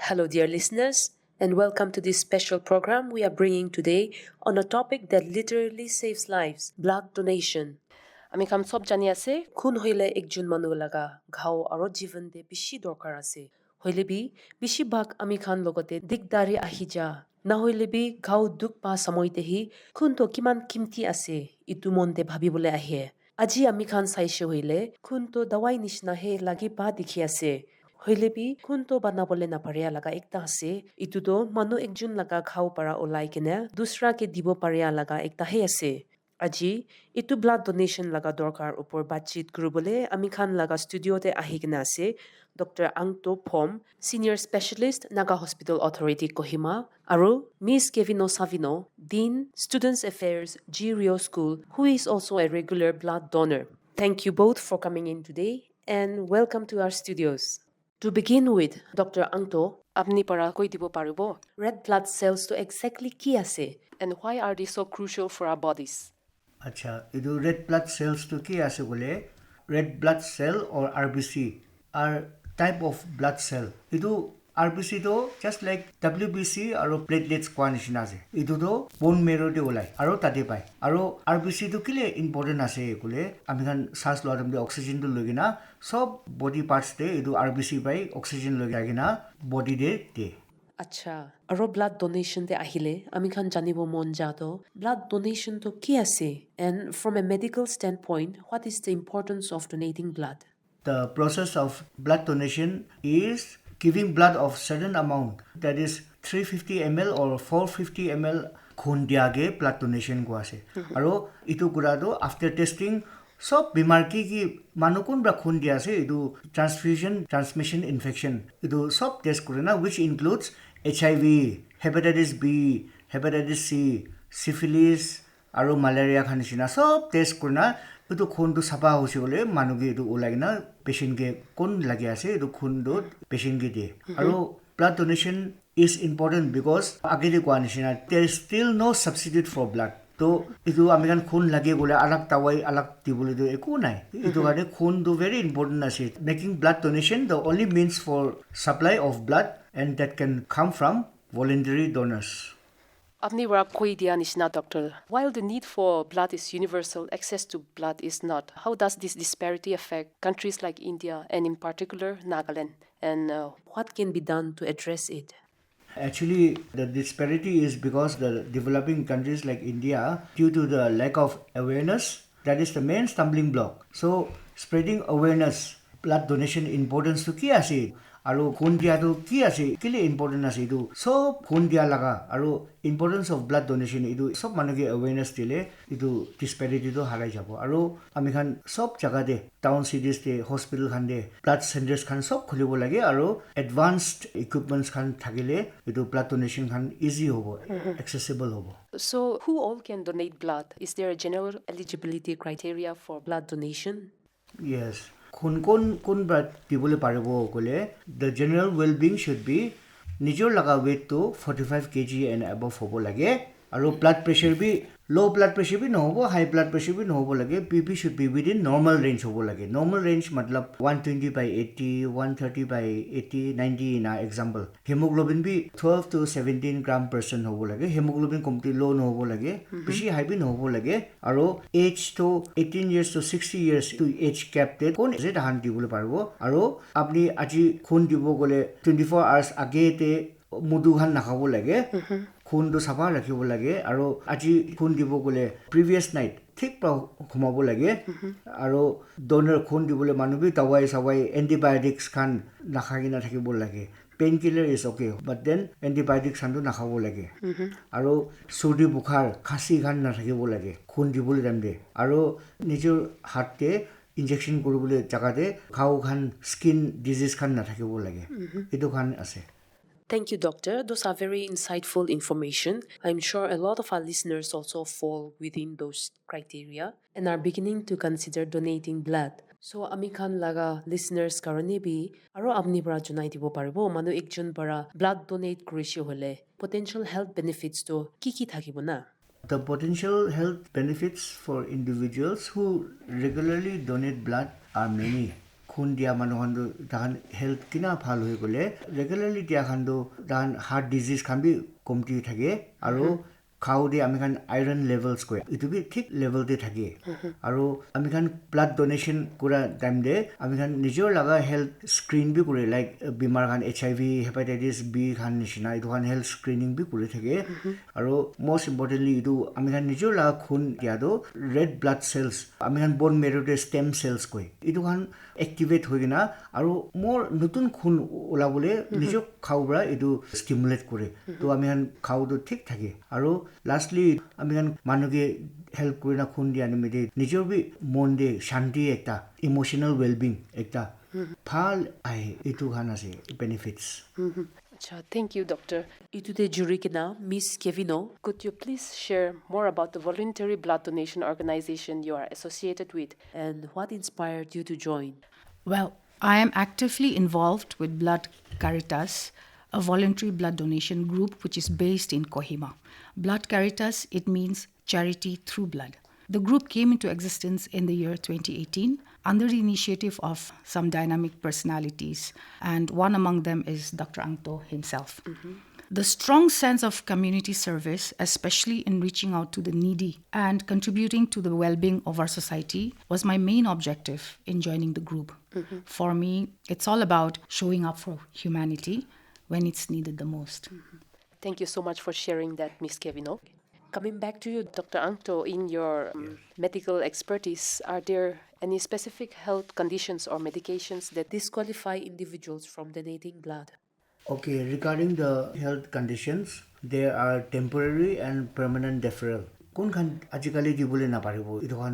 Hello, dear listeners, and welcome to this special program we are bringing today on a topic that literally saves lives: blood donation. আমি কাম সব জানি আছে খুন হইলে একজন মানুহ লাগা ঘাও আৰু জীৱনতে বেছি দৰকাৰ আছে হইলে বি বেছিভাগ আমি খান লগতে দিগদাৰি আহি যা নহইলে বি ঘাও দুখ পা সময়তেহি খুনটো কিমান কিমতি আছে ইটো মনতে ভাবিবলৈ আহে আজি আমি খান চাইছে হইলে খুনটো দাৱাই নিচিনাহে লাগি পা দেখি আছে হইলে বি খুনটো বানাবলে নাপাৰিয়া লাগা একটা আছে ইটোতো মানুহ একজন লাগা ঘাও পাৰা ওলাই কিনে দুসৰাকে দিব পাৰিয়া লাগা একটাহে আছে আজি ইটো ব্লাড ডোনেশ্যন লাগা দৰকাৰ ওপৰ বাতচিত কৰিবলৈ আমি খান লাগা ষ্টুডিঅ'তে আহি কিনে আছে Dr. Angto Phom, Sr.Specialist, Naga Hospital Authority, Kohima, আৰু Miss Kevino Savino, Dean, Students Affairs, G.Rio School, who is also a regular blood donor. Thank you both for coming in today and welcome to our studios. To begin with, Dr. Angto, আপনি para koi dibo paribo red blood cells to exactly ki ase and why are they so crucial for our bodies? আচ্ছা এইটো red blood cells to কি আছে বলে red blood cell or RBC are type of blood cell এইটো RBC to just like WBC আৰু platelets কোৱা নিচিনা আছে এইটো তো bone marrow de ওলাই আৰু তাতে পায় আৰু RBC to কিলে ইম্পৰ্টেন্ট আছে কলে আমি খান শ্বাস লোৱাৰ টাইমতে অক্সিজেন টো লৈ কিনা সব বডি পাৰ্টস তে এইটো RBC পাই অক্সিজেন লৈ কিনা বডি দে আচ্ছা আৰু ব্লাড ডোনেশ্যন তে আহিলে আমি খান জানিব মন যাতো ব্লাড ডোনেশ্যন তো কি আছে and from a medical standpoint what is the importance of donating blood? The process of blood donation is giving blood of certain amount that is 350 ml or 450 ml khun diage blood donation ko ase aro itu kura do after testing সব বিমার কি মানুহ কোনবা খুন দিয়া আছে এইটো transmission infection এইটো সব টেস্ট কৰে না which includes HIV hepatitis B hepatitis C syphilis আৰু malaria খানিছিনা সব টেস্ট কৰে না এইটো খুনটো সাফা হৈছে বলে মানুহকে এইটো ওলাই না পেশেন্টকে কোন লাগি আছে এইটো খুনটো পেশেন্টকে দিয়ে আৰু blood donation is important because আগেতে কোৱা নিচিনা there is still no substitute for blood তো এইটো আমি কান খুন লাগে গলে আলাক তাওয়াই আলাক দিবলৈ তো একো নাই এইটো কাৰণে খুন তো very important আছে making blood donation the only means for supply of blood and that can come from voluntary donors. আপনি বৰা কৈ দিয়া নিচিনা doctor while the need for blood is universal access to blood is not how does this disparity affect countries like India and in particular Nagaland and what can be done to address it? Actually, the disparity is because the developing countries like India, due to the lack of awareness, that is the main stumbling block. So, spreading awareness, blood donation importance to ki ase, aru khun dia to ki ase, kile important ase itu. So, khun dia laga, aru importance of blood donation itu, sob manuke awareness dile, itu disparity to harai jabo. Aru ami khan sob jaga de, town cities de, hospital khan de, blood centers khan sob khulibo lage, aru advanced equipments khan thakile, itu blood donation khan easy hobo, accessible hobo. So, who all can donate blood? Is there a general eligibility criteria for blood donation? Yes. Kun blood dibole paribo kole the general well-being should be nijor laga weight to 45 kg and above hobo lage aru blood pressure bi low blood pressure bi no hobo high blood pressure bi no hobo lage BP should be within normal range hobo lage normal range matlab 120 by 80 130 by 80 90 in our example hemoglobin bi 12 to 17 gram per cent hobo lage hemoglobin komti low no hobo lage beshi high bi no hobo lage aru age to 18 years to 60 years to age capped kon je dahan dibole parbo aru apni aji khun dibo gole 24 hours agete mudu khan nakhabo lage খুন তো সাফা ৰাখিব লাগে আৰু আজি খুন দিব গলে প্ৰিভিয়াস night ঠিক ঘুমাব লাগে আৰু ডোনাৰ খুন দিবলৈ মানুহবি তাৱাই সবাই এন্টিবায়োটিক্স খান নাখাই না থাকিব লাগে painkiller is okay but then antibiotics খানটো নাখাব লাগে আৰু চৰ্দি বুখাৰ খাসি খান নাথাকিব লাগে খুন দিবলৈ টাইমতে আৰু নিজৰ হাতে ইনজেকশন কৰিবলৈ জাগাতে খাও খান স্কিন ডিজিজ খান নাথাকিব লাগে এটো খান আছে. Thank you, Doctor. Those are very insightful information. I'm sure a lot of our listeners also fall within those criteria and are beginning to consider donating blood. So, ami khan laga listeners karone bi aro apni bara junai dibo paribo manu ekjon bara blood donate korishe hole potential health benefits to ki thakibo na? The potential health benefits for individuals who regularly donate blood are many. খুন দিয়া মানুহখান তাহান health কিনা ভাল হৈ গ'লে regularly দিয়া খান তাহান heart disease খান B কমতি থাকে আৰু খাও দিয়ে আমি খান আইৰণ লেভেলছ কয় এইটো বি ঠিক লেভেলতে থাকে আৰু আমি খান ব্লাড ডোনেশ্যন কৰা টাইম দে আমি খান নিজৰ লগা হেল্থ স্ক্ৰিন বি কৰে লাইক বেমাৰ খান HIV হেপাটাইটিছ বি খান নিচিনা এইটো খান হেল্থ স্ক্ৰিনিং বি কৰি থাকে আৰু most importantly এইটো আমি খান নিজৰ লগা খুন দিয়াটো ৰেড ব্লাড চেলছ আমি খান বন মেৰুতে ষ্টেম চেলছ কয় এইটো খান এক্টিভেট হৈ কিনা আৰু মোৰ নতুন খুন ওলাবলৈ নিজক খাওঁৰা এইটো ষ্টিমুলেট কৰে তো আমি খান খাওঁটো ঠিক থাকে আৰু লাষ্টলি আমি খান মানুহকে হেল্প কৰি না খুন দিয়া নিমিতে নিজৰ বি মন দে শান্তি একটা ইমোশনাল ৱেলবিং একটা ভাল আহে এইটো খান আছে benefits Thank you, Doctor. Itude jury kina, Miss Kevino, could you please share more about the voluntary blood donation organization you are associated with and what inspired you to join? Well, I am actively involved with Blood Caritas, a voluntary blood donation group which is based in Kohima. Blood Caritas, it means charity through blood. The group came into existence in the year 2018 under the initiative of some dynamic personalities, and one among them is Dr. Angto himself. The strong sense of community service, especially in reaching out to the needy and contributing to the well-being of our society, was my main objective in joining the group. For me, it's all about showing up for humanity when it's needed the most. Thank you so much for sharing that, Miss Kevino. Coming back to you, Dr. Angto, in your medical expertise, are there any specific health conditions or medications that disqualify individuals from donating blood? Okay, regarding the health conditions, there are temporary and permanent deferral. কোন খান আজিকালি দিবলৈ নাপাৰিব এইটো খান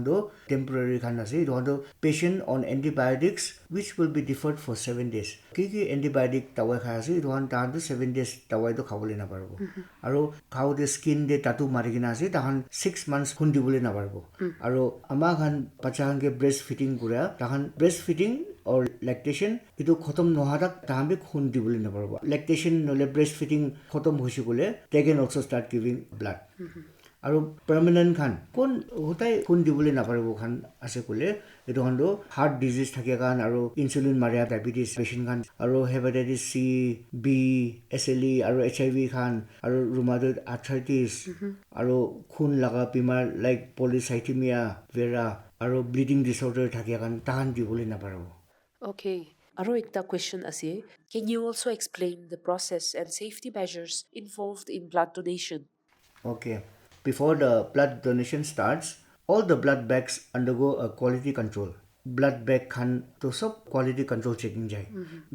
temporary খান আছে এইটো খান patient on antibiotics which will be deferred for 7 days কি antibiotic টাৱাই খাই আছে এইটো খান তাহাঁতো 7 days টাৱাইটো খাবলৈ নাপাৰিব আৰু খাওঁতে স্কিন দে টাটু মাৰি কিনে আছে তাহান 6 months খুন দিবলৈ নাপাৰিব আৰু আমাৰ খান বাচ্চা খানকে ব্ৰেষ্ট ফিটিং কৰা তাহান breast fitting or lactation itu khatam nohara tambe khun dibole na parbo lactation nole breastfeeding khatam hoise gole they can also start giving blood aru permanent khan kon hotai khun dibole na parbo khan ase gole etu hando heart disease thake kan aru insulin maria diabetes patient khan aru hepatitis C B SLE aru HIV khan aru rheumatoid arthritis aru khun laga bimar like polycythemia vera aru bleeding disorder thake kan tahan dibole na parbo. Okay. Aro ekta question ase. Can you also explain the process and safety measures involved in blood donation? Okay. Before the blood donation starts, all the blood bags undergo a quality control. Blood bag khan to sab quality control checking jai.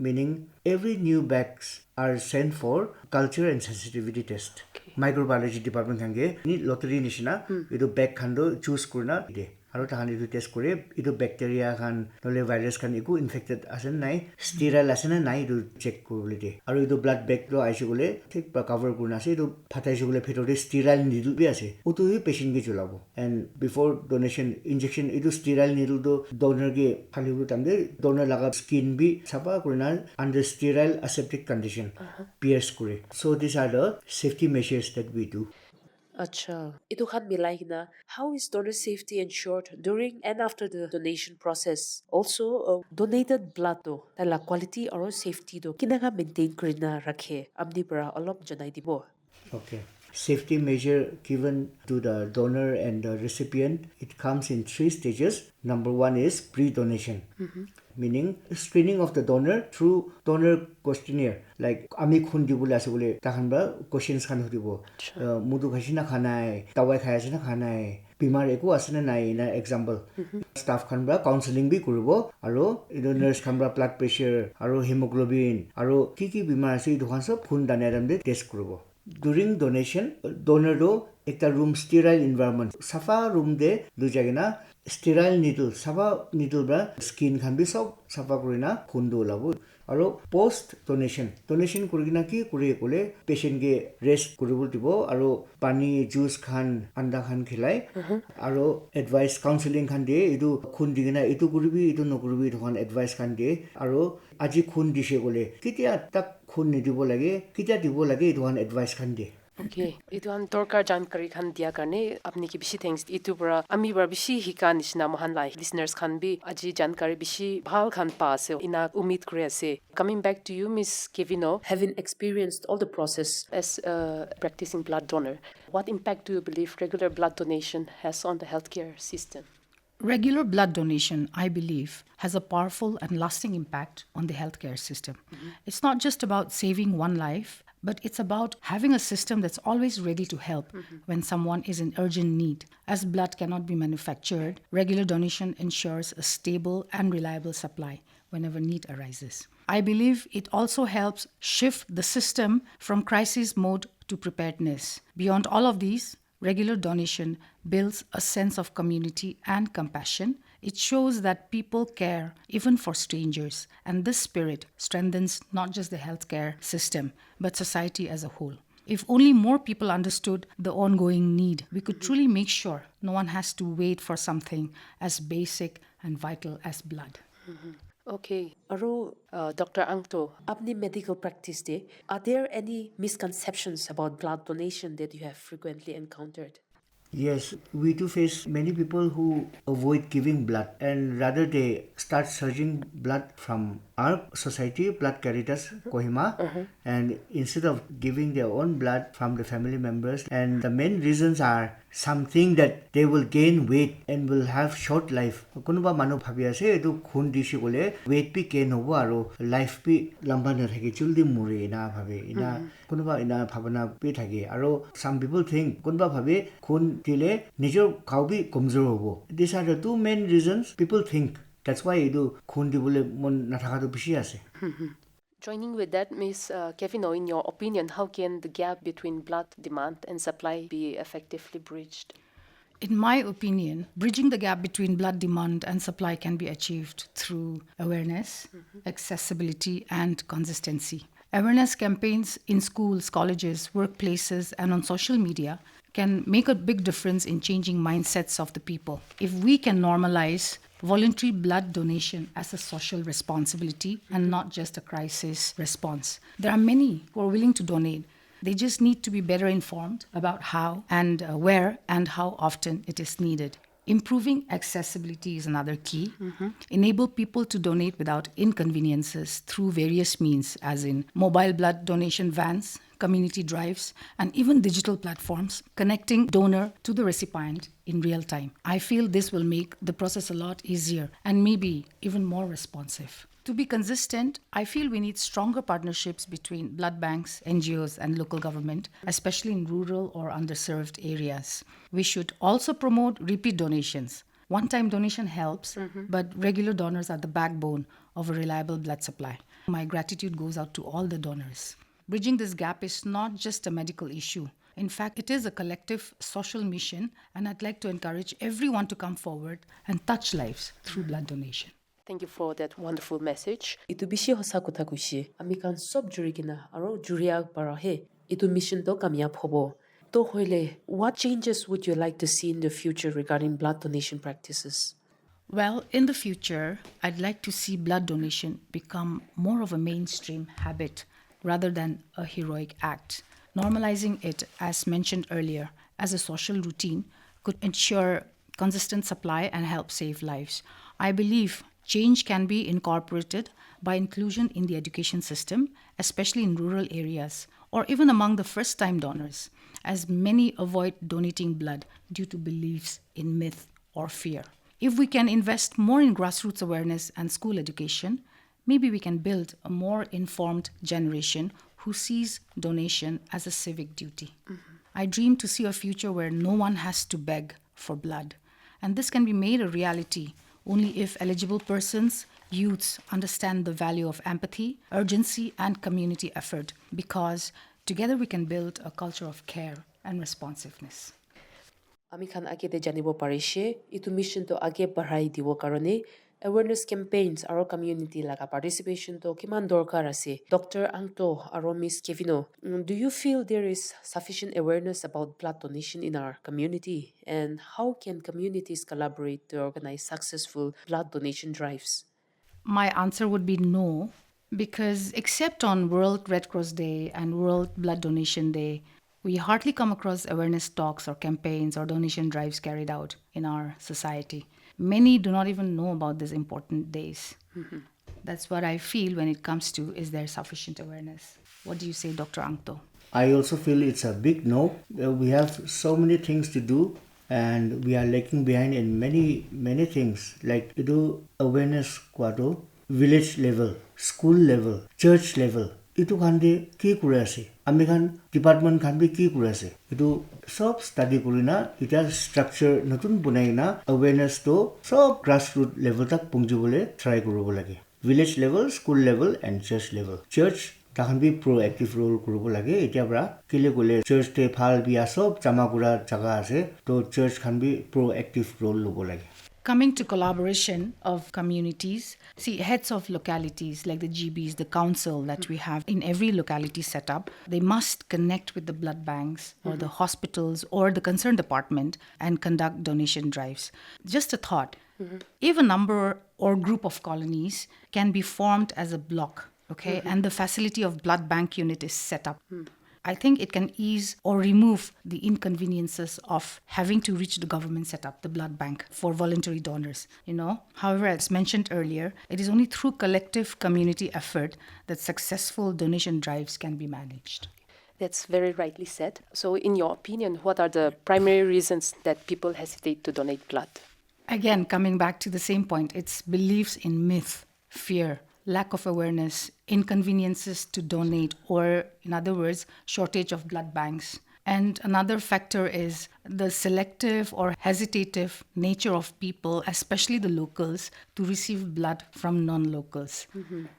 Meaning every new bags are sent for culture and sensitivity test. Okay. Microbiology department khange ni lottery nishina edu bag khan do choose kurna de. আৰু তাহান এইটো test কৰে এইটো bacteria খান নহলে virus খান একো infected আছে নাই ষ্টেৰাইল আছে না নাই এইটো চেক কৰিবলৈ দিয়ে আৰু এইটো ব্লাড বেগটো আইছে গলে ঠিক কভাৰ কৰি আছে এইটো ফাটাইছে গলে ভিতৰতে ষ্টেৰাইল নিডল বি আছে ওটো পেশেণ্টকে চলাব এণ্ড বিফোৰ ডোনেশ্যন ইনজেকশ্যন এইটো ষ্টেৰাইল নিডলটো ডোনাৰকে খালিব তামে ডোনাৰ লগা স্কিন বি চাফা কৰি না আণ্ডাৰ ষ্টেৰাইল aseptic condition পিয়াৰ্চ কৰে so these are the safety measures that we do. Acha. Ito khan milay na. How is donor safety ensured during and after the donation process? Also, donated blood do, tala quality or safety do, kinaga maintain krina rakhe. Amni para olop janay dibo. Okay. Safety measure given to the donor and the recipient, it comes in 3 stages. Number 1 is pre-donation. Meaning screening of the donor through donor questionnaire. Like ami khun dibole ase bole tahan ba questions khan hodibo. Mudu khaisi na khanai, tawai khai ase na khanai. Bimar eko ase na nai na example. Staff khan ba counseling bi koribo aro nurse khan ba blood pressure aro hemoglobin aro ki bimar ase idu khan sob khun daneram de test koribo. During donation, donor do ekta room sterile environment. Safa room de du jagina sterile needle, safa needle bra skin khan bi sob safa korina khun do labo. Aro post donation korina ki kore kole patient ke rest koribol dibo aro pani juice khan anda khan khilai aro advice counseling khan de edu khun digina edu koribi edu nokoribi edu khan advice khan de aro aji khun dise gole kitia tak khun nidibo lage kitia dibo lage edu khan advice khan de Okay, itu an dorkar jankari khan dia karne apni ki bishi thanks itu bara ami bara bishi hika nishna mohan lai listeners khan bi aji jankari bishi bhal khan pa ase ina umid kore ase. Coming back to you, Miss Kevino, having experienced all the process as a practicing blood donor, what impact do you believe regular blood donation has on the healthcare system? Regular blood donation, I believe, has a powerful and lasting impact on the healthcare system. It's not just about saving one life, but it's about having a system that's always ready to help when someone is in urgent need. As blood cannot be manufactured, regular donation ensures a stable and reliable supply whenever need arises. I believe it also helps shift the system from crisis mode to preparedness. Beyond all of these, regular donation builds a sense of community and compassion. It shows that people care even for strangers, and this spirit strengthens not just the healthcare system, but society as a whole. If only more people understood the ongoing need, we could truly make sure no one has to wait for something as basic and vital as blood. Okay, Aru, Dr. Angto, apni medical practice day, are there any misconceptions about blood donation that you have frequently encountered? Yes, we do face many people who avoid giving blood and rather they start surging blood from our society, Blood Caritas Kohima, and instead of giving their own blood from the family members, and the main reasons are something that they will gain weight and will have short life. Kunuba manu bhabi ase etu khun dishi kole weight pi gain hobo aro life pi lamba nathake juldi mure ina bhabe ina kunuba ina bhabana pi thake aro some people think kunuba bhabe khun dile nijor khau bi komjor hobo. These are the two main reasons people think. That's why etu khun dibole mon nathaka to bishi ase. Joining with that, Ms. Kevino, in your opinion, how can the gap between blood demand and supply be effectively bridged? In my opinion, bridging the gap between blood demand and supply can be achieved through awareness, accessibility, and consistency. Awareness campaigns in schools, colleges, workplaces, and on social media can make a big difference in changing mindsets of the people. If we can normalize voluntary blood donation as a social responsibility and not just a crisis response, there are many who are willing to donate. They just need to be better informed about how and where and how often it is needed. Improving accessibility is another key. Enable people to donate without inconveniences through various means, as in mobile blood donation vans, community drives, and even digital platforms, connecting donor to the recipient in real time. I feel this will make the process a lot easier and maybe even more responsive. To be consistent, I feel we need stronger partnerships between blood banks, NGOs, and local government, especially in rural or underserved areas. We should also promote repeat donations. One-time donation helps, but regular donors are the backbone of a reliable blood supply. My gratitude goes out to all the donors. Bridging this gap is not just a medical issue. In fact, it is a collective social mission, and I'd like to encourage everyone to come forward and touch lives through blood donation. Thank you for that wonderful message. Itu bishi hosa kotha kushi. Ami kan sob juri kina aro juriya para he. Itu mission to kamyab hobo. To hoile, what changes would you like to see in the future regarding blood donation practices? Well, in the future, I'd like to see blood donation become more of a mainstream habit rather than a heroic act. Normalizing it, as mentioned earlier, as a social routine could ensure consistent supply and help save lives. I believe change can be incorporated by inclusion in the education system, especially in rural areas, or even among the first-time donors, as many avoid donating blood due to beliefs in myth or fear. If we can invest more in grassroots awareness and school education, maybe we can build a more informed generation who sees donation as a civic duty. I dream to see a future where no one has to beg for blood. And this can be made a reality only if eligible persons, youths, understand the value of empathy, urgency, and community effort, because together we can build a culture of care and responsiveness. Ami khan age de janibo parishe, itu mission to age barai diwo karone, awareness campaigns aro community laga participation to kiman dorkar ase. Dr. Angto aro Ms. Kevino, do you feel there is sufficient awareness about blood donation in our community? And how can communities collaborate to organize successful blood donation drives? My answer would be no, because except on World Red Cross Day and World Blood Donation Day, We hardly come across awareness talks or campaigns or donation drives carried out in our society. Many do not even know about these important days. That's what I feel when it comes to, is there sufficient awareness? What do you say, Dr. Angto? I also feel it's a big no. We have so many things to do and we are lagging behind in many things. Like to do awareness kwado, village level, school level, church level. Itu khande ki kure ase. Ami khan department khan bi ki kure ase. Itu sob study kurina, ita structure natun bunai na awareness to sob grassroots level tak pungjibole try kurobo lage. Village level, school level and church level. Church tahan bi proactive role kurobo lage. Etia bra kile gole church te phal biya sob chamakura jaga ase to church khan bi proactive role lobo lage. Coming to collaboration of communities, see, heads of localities like the GBs, the council that we have in every locality set up, they must connect with the blood banks or the hospitals or the concerned department and conduct donation drives. Just a thought, if a number or group of colonies can be formed as a block, okay, and the facility of blood bank unit is set up, I think it can ease or remove the inconveniences of having to reach the government setup, the blood bank for voluntary donors, However, as mentioned earlier, it is only through collective community effort that successful donation drives can be managed. That's very rightly said. So in your opinion, what are the primary reasons that people hesitate to donate blood? Again, coming back to the same point, it's beliefs in myth, fear, lack of awareness, inconveniences to donate, or in other words, shortage of blood banks. And another factor is the selective or hesitative nature of people, especially the locals, to receive blood from non-locals.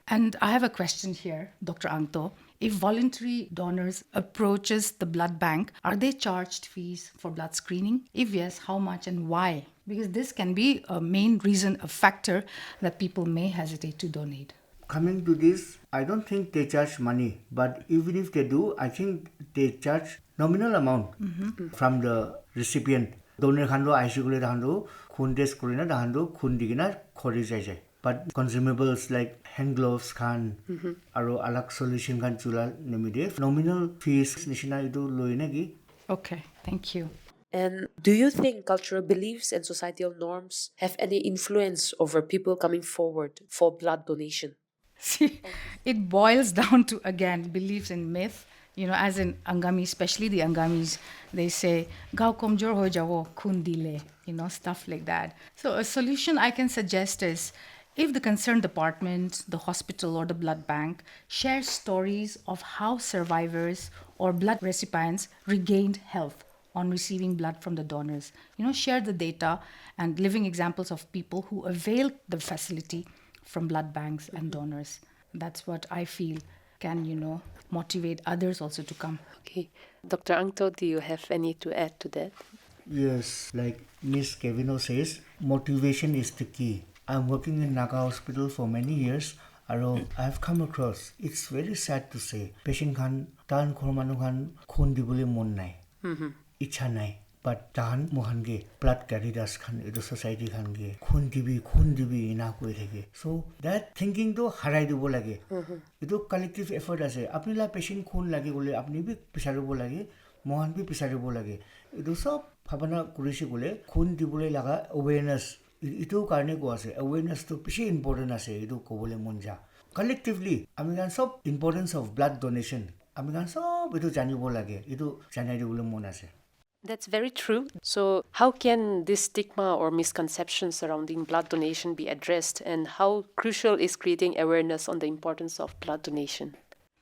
And I have a question here, Dr. Angto. If voluntary donors approaches the blood bank, are they charged fees for blood screening? If yes, how much and why? Because this can be a main reason, a factor that people may hesitate to donate. Coming to this, I don't think they charge money, but even if they do, I think they charge nominal amount from the recipient. Donor khando ICU kule khando khun test kurina khando khun digina khori jai. But consumables like hand gloves khan aro alak solution khan chula nemide nominal fees nishina idu loi naki. Okay, thank you. And do you think cultural beliefs and societal norms have any influence over people coming forward for blood donation? See, it boils down to, again, beliefs in myth. As in Angami, especially the Angamis, they say, "Gao komjor ho jawo, khun dile," stuff like that. So a solution I can suggest is, if the concerned department, the hospital or the blood bank shares stories of how survivors or blood recipients regained health on receiving blood from the donors, share the data and living examples of people who availed the facility from blood banks and donors. That's what I feel can, motivate others also to come. Okay. Dr. Angto, do you have any to add to that? Yes, like Miss Kevino says, motivation is the key. I'm working in Naga Hospital for many years. I've come across, it's very sad to say, patient khan, tan khormanu khan, khun dibule mon nai. Icha nai. But tan mohange, blood carriers khan, edo society khan ge, khun dibi, ina koi thege. So that thinking to harai dibo lage. Edo collective effort ase. Apni la patient khun lage gole, apni bi pisaribo lage, mohan bi pisaribo lage. Edo sob bhabana kurishi gole, khun dibole laga awareness. Ito karne ko ase. Awareness to pishi important ase. Edo ko bole monja. Collectively, ami gan sob importance of blood donation. Ami gan sob edo janibo lage. Edo janai dibole mon ase. That's very true. So how can this stigma or misconception surrounding blood donation be addressed, and how crucial is creating awareness on the importance of blood donation?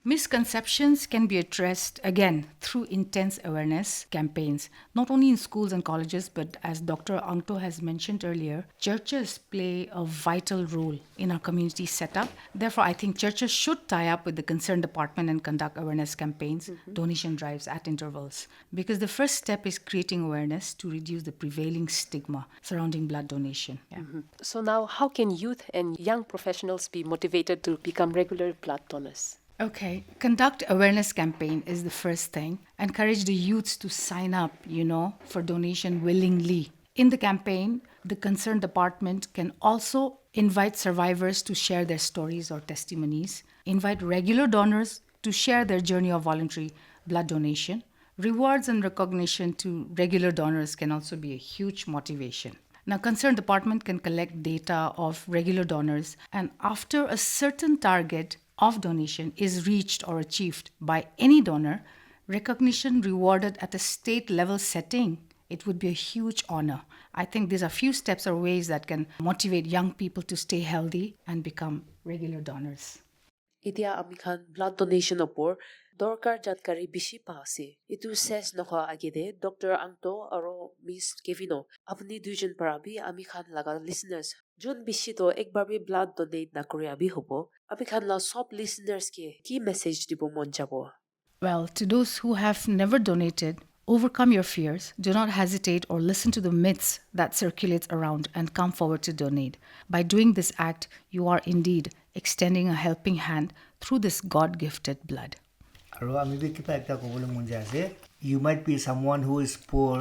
Misconceptions can be addressed, again, through intense awareness campaigns, not only in schools and colleges, but as Dr. Angto has mentioned earlier, churches play a vital role in our community setup. Therefore, I think churches should tie up with the concerned department and conduct awareness campaigns, donation drives at intervals. Because the first step is creating awareness to reduce the prevailing stigma surrounding blood donation. Yeah. So now, how can youth and young professionals be motivated to become regular blood donors? Okay, conduct awareness campaign is the first thing. Encourage the youths to sign up, for donation willingly. In the campaign, the concerned department can also invite survivors to share their stories or testimonies, invite regular donors to share their journey of voluntary blood donation, Rewards and recognition to regular donors can also be a huge motivation. Now, concerned department can collect data of regular donors, and after a certain target of donation is reached or achieved by any donor, recognition rewarded at a state level setting, it would be a huge honor. I think these are few steps or ways that can motivate young people to stay healthy and become regular donors. Itia ami khan blood donation opor dorkar jatkari bishi pa ase. Itu says nokha agede Dr. Angto aro Miss Kevino. Apni duijon parabi ami khan laga listeners. Jun bishi to ekbar bhi blood donate na kore abi hobo. Ami khan la sob listeners ke ki message dibo mon jabo. Well, to those who have never donated, overcome your fears. Do not hesitate or listen to the myths that circulate around and come forward to donate. By doing this act, you are indeed extending a helping hand through this God-gifted blood. আৰু আমি B কিবা একটা ক'বলৈ মন যায় আছে you might be someone who is poor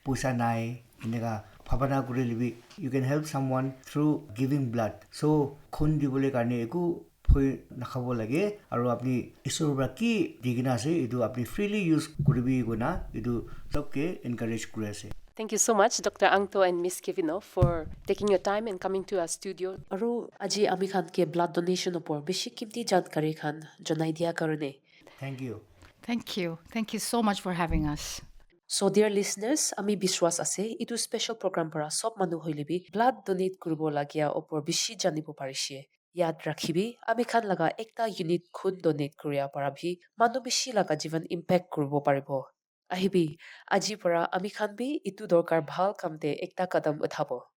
পইচা নাই এনেকা ভাবনা কৰি লিবি you can help someone through giving blood so খুন দিবলৈ কাৰণে একো ভয় নাখাব লাগে আৰু আপুনি ঈশ্বৰৰ পৰা কি দিগনা আছে এইটো আপুনি ফ্ৰীলি ইউজ কৰিবি গুনা এইটো সবকে এনকাৰেজ কৰি আছে Thank you so much, Dr. Angto and Miss Kevino, for taking your time and coming to our studio. Aru aji ami khan ke blood donation opor bishi kimti jankari khan janai dia karone. thank you Thank you. Thank you so much for having us. So dear listeners, ami biswas ase itu special program para sob manu hoilebi blood donate kuribo lagia opor bishi janibo parishe. Yad rakhibi ami khan laga ekta unit khun donate kuriya parabhi manu bishi laga jivan impact kuribo paribo. Ahibi aji para ami khan bi itu dorkar bhal kamte ekta kadam uthabo.